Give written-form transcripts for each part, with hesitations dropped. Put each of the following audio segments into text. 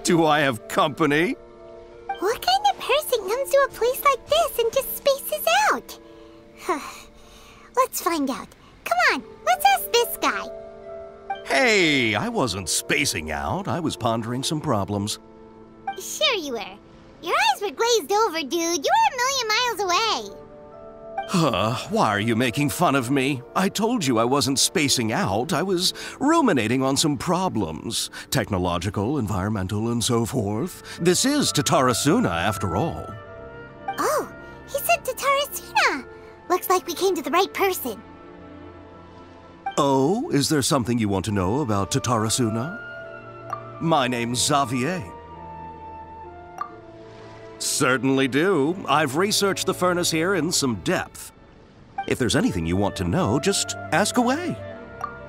Do I have company? What kind of person comes to a place like this and just spaces out? Let's find out. Come on, let's ask this guy. Hey, I wasn't spacing out. I was pondering some problems. Sure you were. Your eyes were glazed over, dude. You were a million miles away. Why are you making fun of me? I told you I wasn't spacing out. I was ruminating on some problems. Technological, environmental, and so forth. This is Tatarasuna, after all. Oh, he said Tatarasuna. Looks like we came to the right person. Oh, is there something you want to know about Tatarasuna? My name's Xavier. Certainly do. I've researched the furnace here in some depth. If there's anything you want to know, just ask away.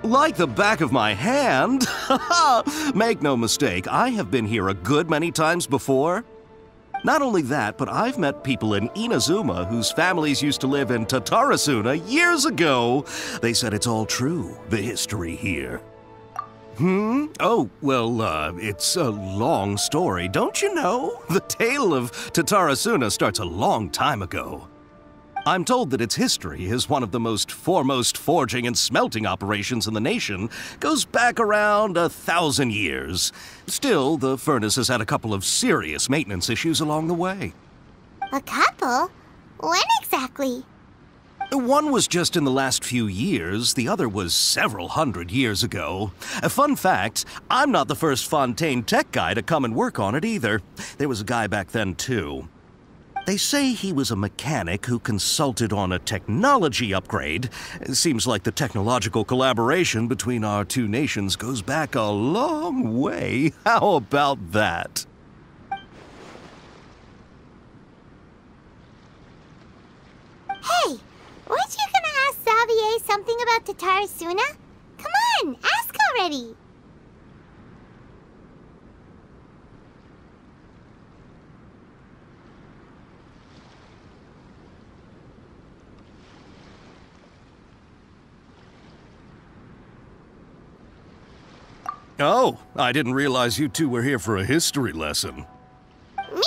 Like the back of my hand? Make no mistake, I have been here a good many times before. Not only that, but I've met people in Inazuma whose families used to live in Tatarasuna years ago. They said it's all true, the history here. Oh, well, it's a long story, don't you know? The tale of Tatarasuna starts a long time ago. I'm told that its history is one of the most foremost forging and smelting operations in the nation, goes back around 1,000 years. Still, the furnace has had a couple of serious maintenance issues along the way. A couple? When exactly? One was just in the last few years, the other was several hundred years ago. A fun fact, I'm not the first Fontaine tech guy to come and work on it either. There was a guy back then too. They say he was a mechanic who consulted on a technology upgrade. It seems like the technological collaboration between our two nations goes back a long way. How about that? Hey! Weren't you gonna ask Xavier something about Tatarasuna? Come on, ask already! Oh, I didn't realize you two were here for a history lesson. Me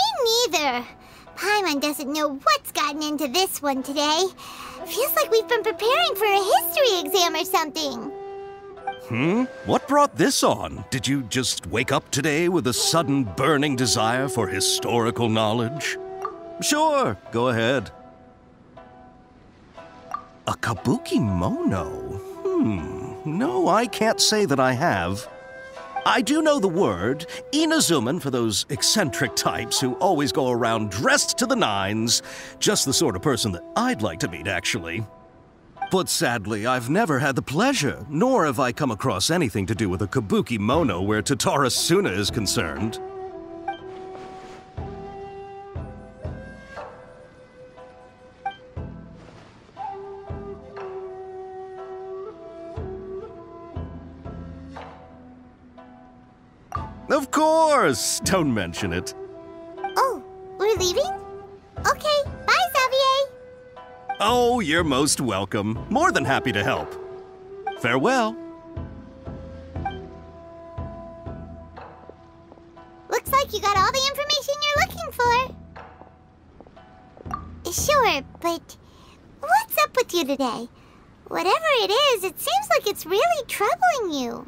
neither. Paimon doesn't know what's gotten into this one today. Feels like we've been preparing for a history exam or something. What brought this on? Did you just wake up today with a sudden burning desire for historical knowledge? Sure, go ahead. A kabuki mono? No, I can't say that I have. I do know the word, Inazuman, for those eccentric types who always go around dressed to the nines. Just the sort of person that I'd like to meet, actually. But sadly, I've never had the pleasure, nor have I come across anything to do with a kabuki mono where Tatarasuna is concerned. Of course! Don't mention it. Oh, we're leaving? Okay, bye, Xavier! Oh, you're most welcome. More than happy to help. Farewell. Looks like you got all the information you're looking for. Sure, but what's up with you today? Whatever it is, it seems like it's really troubling you.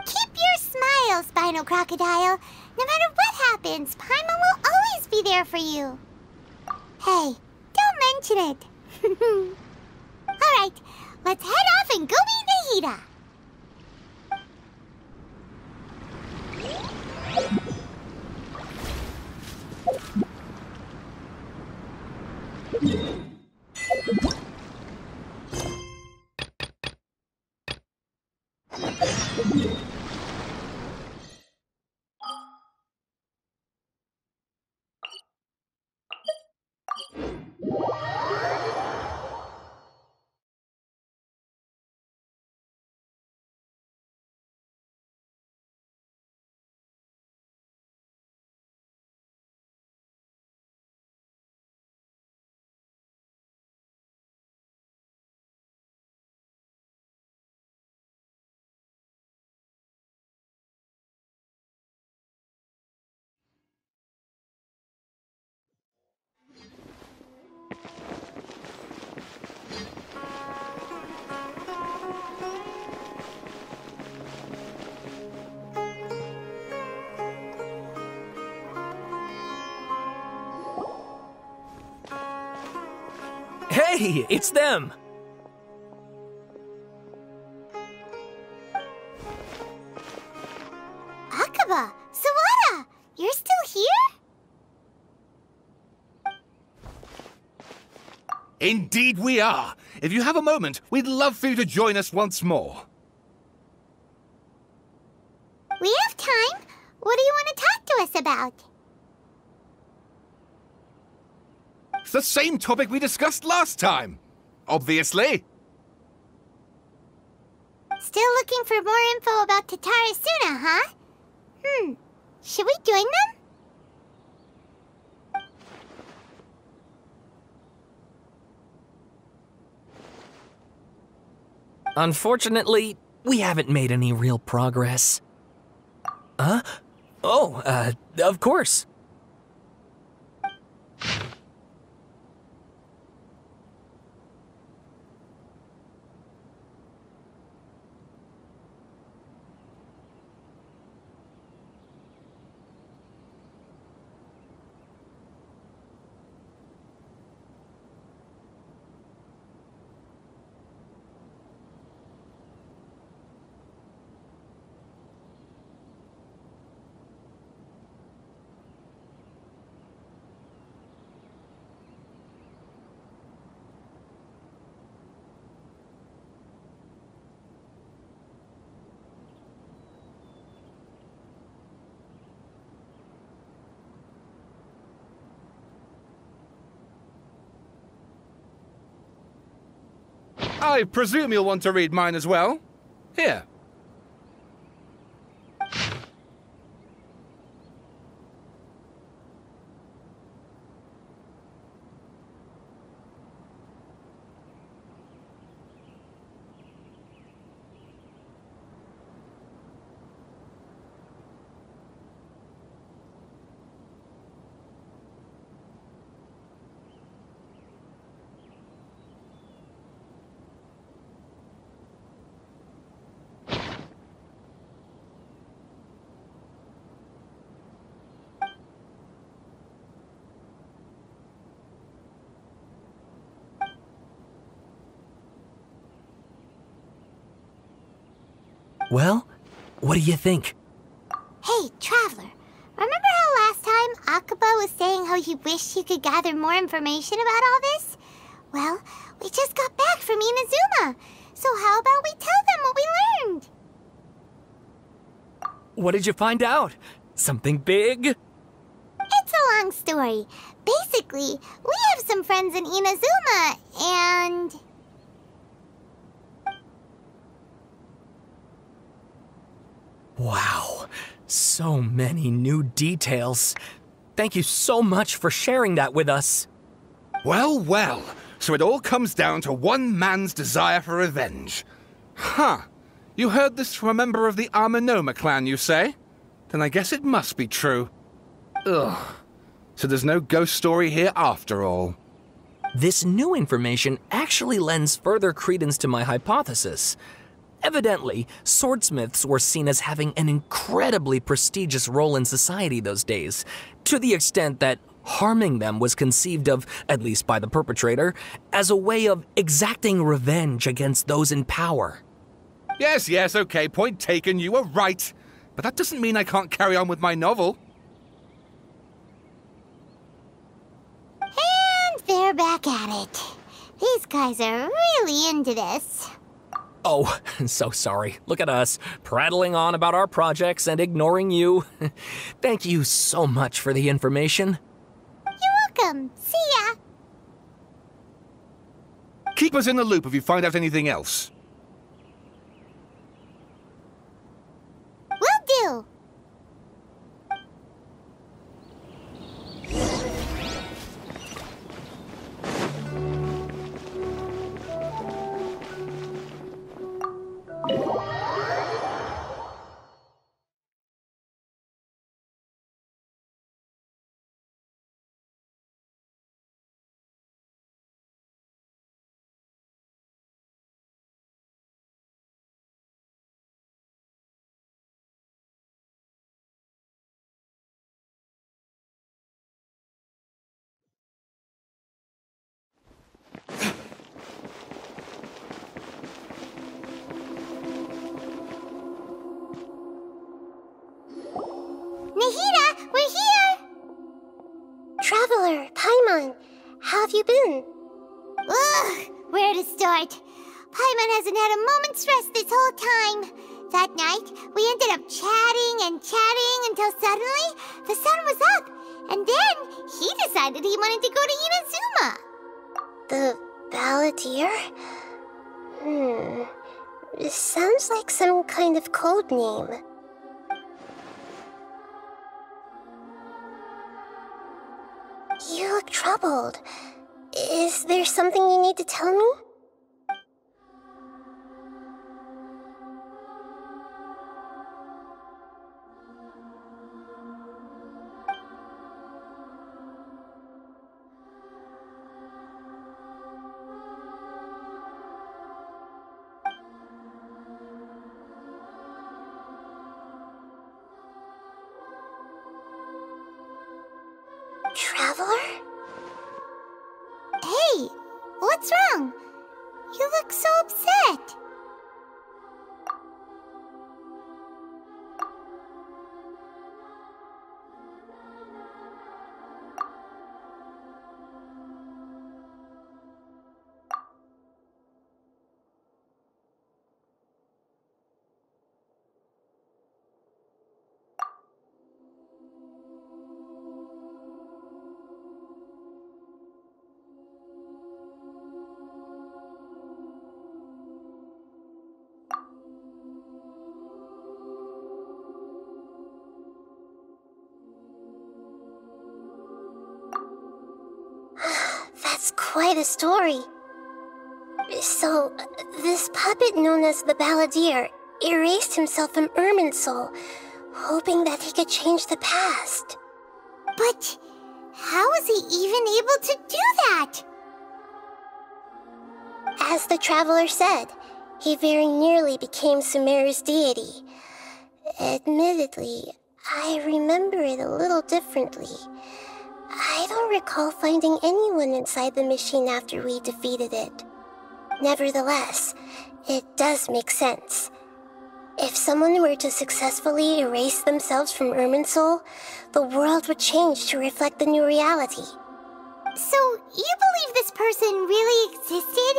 Keep your smile, Spinal Crocodile. No matter what happens, Paimon will always be there for you. Hey, don't mention it. Alright, let's head off and go meet Nahida. Hey, it's them! Akaba, Sawada, you're still here? Indeed we are. If you have a moment, we'd love for you to join us once more. We have time. What do you want to talk to us about? It's the same topic we discussed last time. Obviously. Still looking for more info about Tatarasuna, huh? Should we join them? Unfortunately, we haven't made any real progress. Huh? Oh, of course. I presume you'll want to read mine as well. Here. Well, what do you think? Hey, Traveler, remember how last time Akaba was saying how he wished he could gather more information about all this? Well, we just got back from Inazuma, so how about we tell them what we learned? What did you find out? Something big? It's a long story. Basically, we have some friends in Inazuma, and... Wow, so many new details. Thank you so much for sharing that with us. Well, well. So it all comes down to one man's desire for revenge. Huh. You heard this from a member of the Amanoma clan, you say? Then I guess it must be true. Ugh. So there's no ghost story here after all. This new information actually lends further credence to my hypothesis. Evidently, swordsmiths were seen as having an incredibly prestigious role in society those days, to the extent that harming them was conceived of, at least by the perpetrator, as a way of exacting revenge against those in power. Yes, okay, point taken, you were right. But that doesn't mean I can't carry on with my novel. And they're back at it. These guys are really into this. Oh, so sorry. Look at us, prattling on about our projects and ignoring you. Thank you so much for the information. You're welcome. See ya. Keep us in the loop if you find out anything else. Will do. Nahida, we're here! Traveler, Paimon, how have you been? Ugh, where to start? Paimon hasn't had a moment's rest this whole time. That night, we ended up chatting and chatting until suddenly the sun was up. And then he decided he wanted to go to Inazuma. The Balladeer? It sounds like some kind of code name. You look troubled. Is there something you need to tell me? Traveler? Hey, what's wrong? You look so upset. That's quite a story. So, this puppet known as the Balladeer erased himself from Irminsul, hoping that he could change the past. But how was he even able to do that? As the Traveler said, he very nearly became Sumeru's deity. Admittedly, I remember it a little differently. I don't recall finding anyone inside the machine after we defeated it. Nevertheless, it does make sense. If someone were to successfully erase themselves from Irminsul, the world would change to reflect the new reality. So, you believe this person really existed,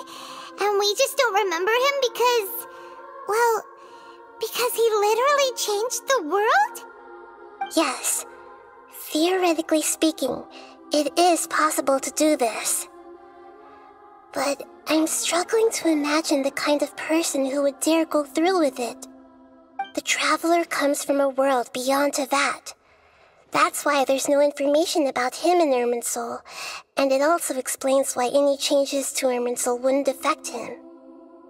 and we just don't remember him because... well, because he literally changed the world? Yes. Theoretically speaking, it is possible to do this. But I'm struggling to imagine the kind of person who would dare go through with it. The Traveler comes from a world beyond Teyvat. That's why there's no information about him in Irminsul, and it also explains why any changes to Irminsul wouldn't affect him.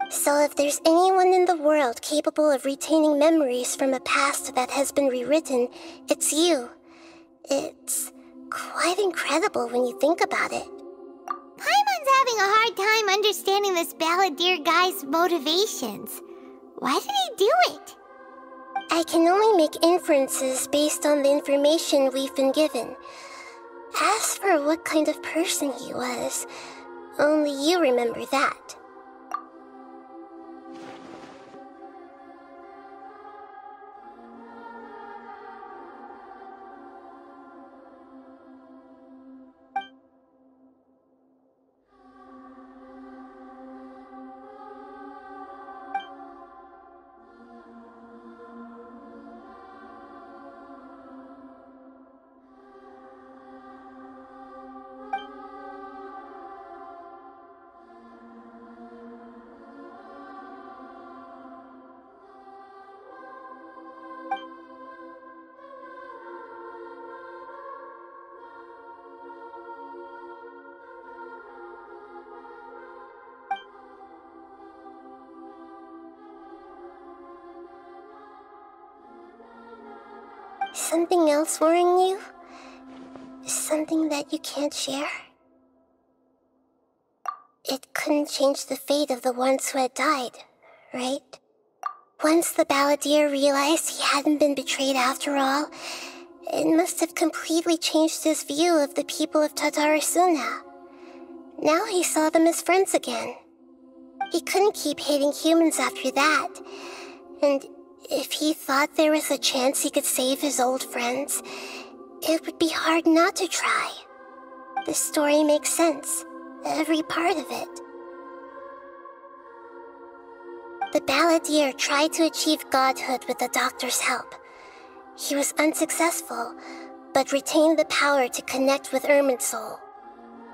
So if there's anyone in the world capable of retaining memories from a past that has been rewritten, it's you. It's quite incredible when you think about it. Paimon's having a hard time understanding this Balladeer guy's motivations. Why did he do it? I can only make inferences based on the information we've been given. As for what kind of person he was, only you remember that. Something else worrying you? Something that you can't share? It couldn't change the fate of the ones who had died, right? Once the Balladeer realized he hadn't been betrayed after all, it must have completely changed his view of the people of Tatarasuna. Now he saw them as friends again. He couldn't keep hating humans after that, and If he thought there was a chance he could save his old friends, it would be hard not to try. The story makes sense, every part of it. The balladeer tried to achieve godhood with the doctor's help. He was unsuccessful, but retained the power to connect with Irminsul.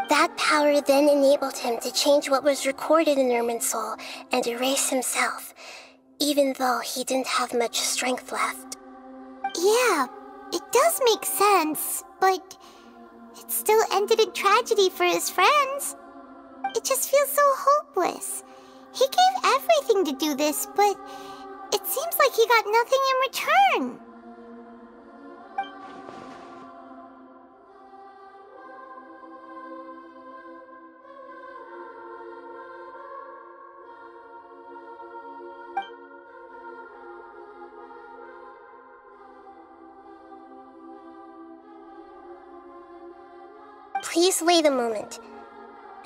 That power then enabled him to change what was recorded in Irminsul and erase himself, even though he didn't have much strength left. Yeah, it does make sense, but it still ended in tragedy for his friends. It just feels so hopeless. He gave everything to do this, but it seems like he got nothing in return. Please wait a moment.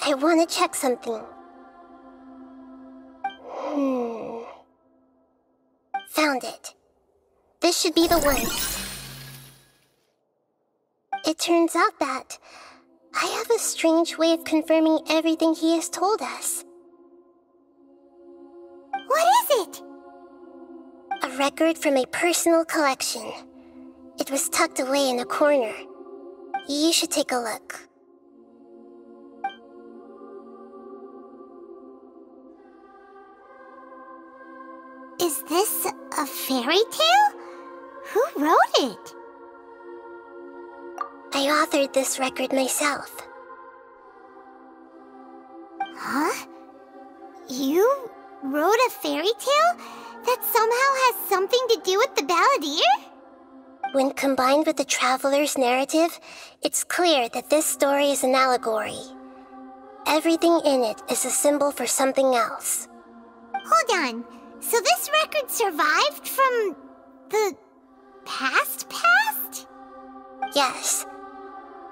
I want to check something. Found it. This should be the one. It turns out that I have a strange way of confirming everything he has told us. What is it? A record from a personal collection. It was tucked away in a corner. You should take a look. Is this a fairy tale? Who wrote it? I authored this record myself. Huh? You wrote a fairy tale that somehow has something to do with the balladeer? When combined with the traveler's narrative, it's clear that this story is an allegory. Everything in it is a symbol for something else. Hold on. So this record survived from the past? Yes.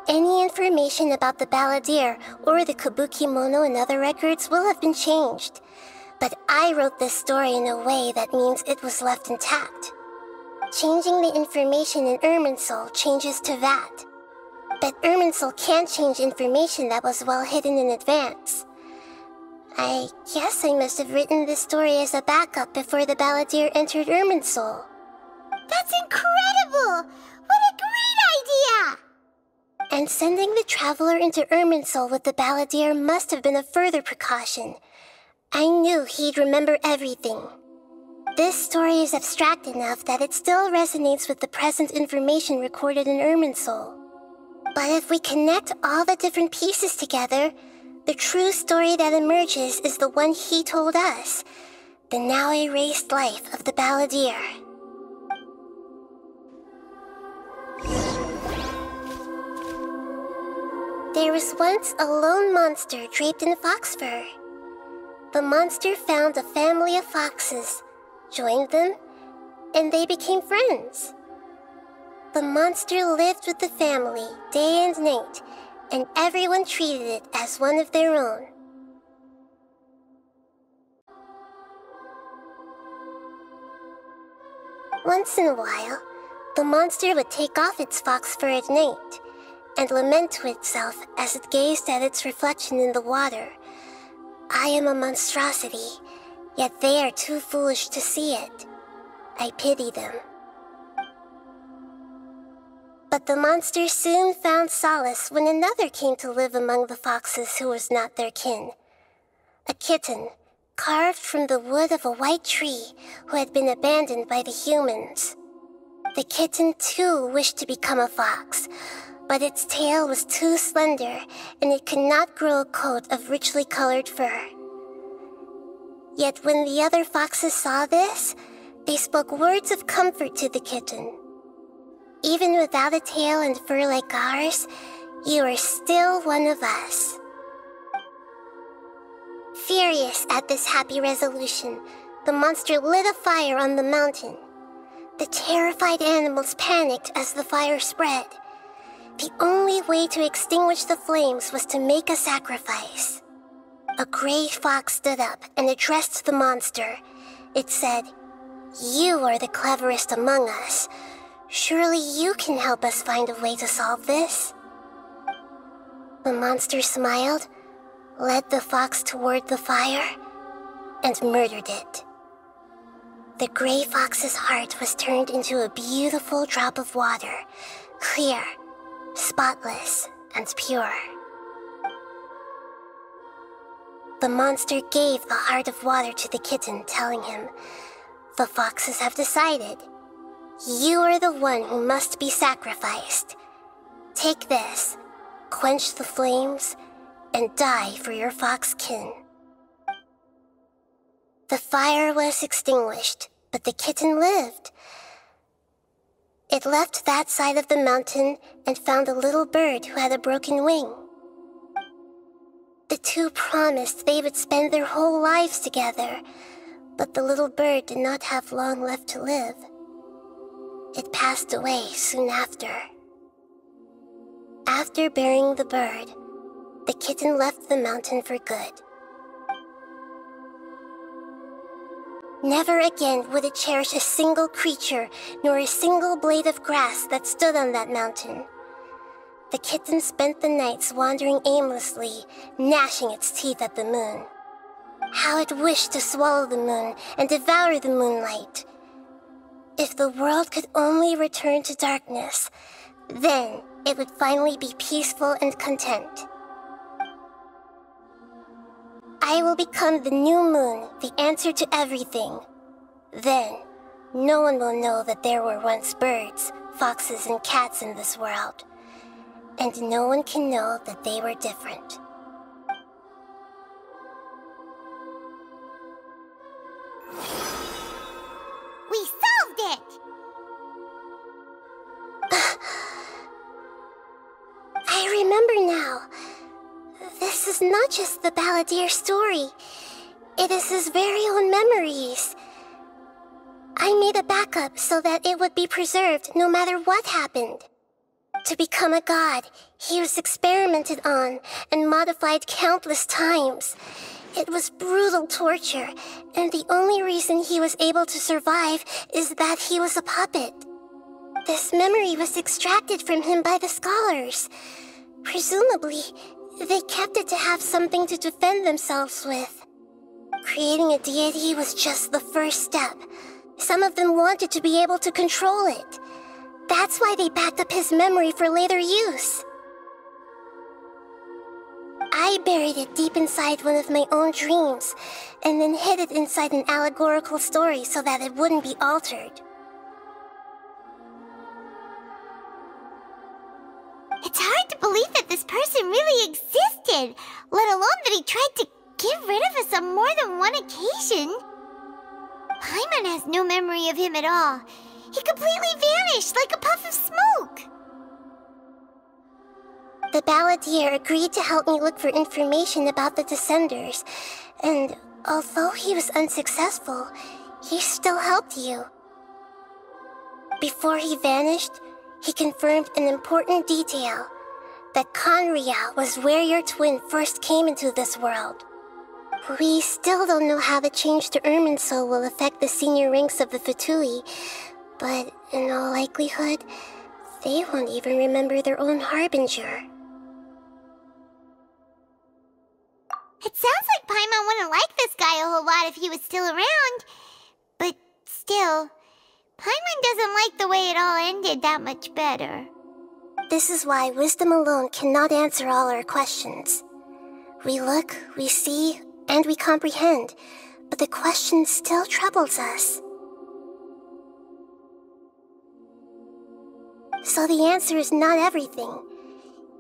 Any information about the balladeer or the kabuki mono and other records will have been changed. But I wrote this story in a way that means it was left intact. Changing the information in Irminsul changes to that. But Irminsul can't change information that was well hidden in advance. I guess I must have written this story as a backup before the balladeer entered Irminsul. That's incredible! What a great idea! And sending the traveler into Irminsul with the balladeer must have been a further precaution. I knew he'd remember everything. This story is abstract enough that it still resonates with the present information recorded in Irminsul. But if we connect all the different pieces together, the true story that emerges is the one he told us, the now erased life of the balladeer. There was once a lone monster draped in fox fur. The monster found a family of foxes, joined them, and they became friends. The monster lived with the family day and night, and everyone treated it as one of their own. Once in a while, the monster would take off its fox fur at night and lament to itself as it gazed at its reflection in the water. I am a monstrosity, yet they are too foolish to see it. I pity them. But the monster soon found solace when another came to live among the foxes who was not their kin. A kitten, carved from the wood of a white tree who had been abandoned by the humans. The kitten too wished to become a fox, but its tail was too slender and it could not grow a coat of richly colored fur. Yet when the other foxes saw this, they spoke words of comfort to the kitten. Even without a tail and fur like ours, you are still one of us. Furious at this happy resolution, the monster lit a fire on the mountain. The terrified animals panicked as the fire spread. The only way to extinguish the flames was to make a sacrifice. A gray fox stood up and addressed the monster. It said, You are the cleverest among us. Surely you can help us find a way to solve this. The monster smiled, led the fox toward the fire, and murdered it. The gray fox's heart was turned into a beautiful drop of water, clear, spotless, and pure. The monster gave the heart of water to the kitten, telling him, "The foxes have decided. You are the one who must be sacrificed. Take this, quench the flames, and die for your fox kin." The fire was extinguished, but the kitten lived. It left that side of the mountain and found a little bird who had a broken wing. The two promised they would spend their whole lives together, but the little bird did not have long left to live. It passed away soon after. After burying the bird, the kitten left the mountain for good. Never again would it cherish a single creature nor a single blade of grass that stood on that mountain. The kitten spent the nights wandering aimlessly, gnashing its teeth at the moon. How it wished to swallow the moon and devour the moonlight. If the world could only return to darkness, then it would finally be peaceful and content. I will become the new moon, the answer to everything. Then, no one will know that there were once birds, foxes, and cats in this world. And no one can know that they were different. We solved it! I remember now. This is not just the Balladeer's story. It is his very own memories. I made a backup so that it would be preserved no matter what happened. To become a god, he was experimented on and modified countless times. It was brutal torture, and the only reason he was able to survive is that he was a puppet. This memory was extracted from him by the scholars. Presumably, they kept it to have something to defend themselves with. Creating a deity was just the first step. Some of them wanted to be able to control it. That's why they backed up his memory for later use. I buried it deep inside one of my own dreams, and then hid it inside an allegorical story so that it wouldn't be altered. It's hard to believe that this person really existed, let alone that he tried to get rid of us on more than one occasion. Paimon has no memory of him at all. He completely vanished like a puff of smoke. The Balladeer agreed to help me look for information about the Descenders, and although he was unsuccessful, he still helped you. Before he vanished, he confirmed an important detail, that Conria was where your twin first came into this world. We still don't know how the change to Irminsul will affect the senior ranks of the Fatui, but in all likelihood, they won't even remember their own Harbinger. It sounds like Paimon wouldn't like this guy a whole lot if he was still around. But still, Paimon doesn't like the way it all ended that much better. This is why wisdom alone cannot answer all our questions. We look, we see, and we comprehend, but the question still troubles us. So the answer is not everything.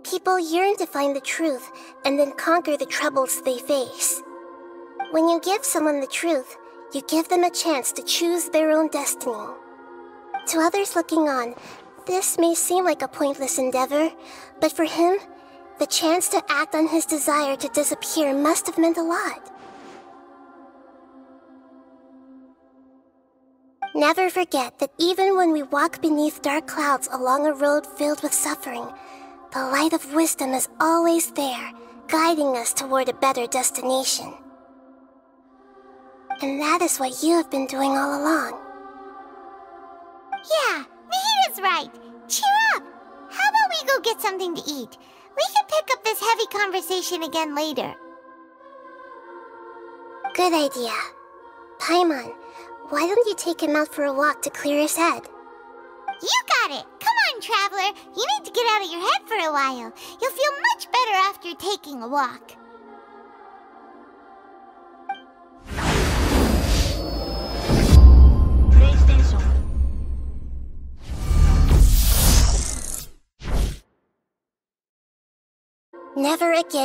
People yearn to find the truth and then conquer the troubles they face. When you give someone the truth, you give them a chance to choose their own destiny. To others looking on, this may seem like a pointless endeavor, but for him, the chance to act on his desire to disappear must have meant a lot. Never forget that even when we walk beneath dark clouds along a road filled with suffering, the light of wisdom is always there, guiding us toward a better destination. And that is what you have been doing all along. Yeah, Mahita's right. Cheer up. How about we go get something to eat? We can pick up this heavy conversation again later. Good idea. Paimon, why don't you take him out for a walk to clear his head? You got it! Come on, Traveler! You need to get out of your head for a while. You'll feel much better after taking a walk. Never again.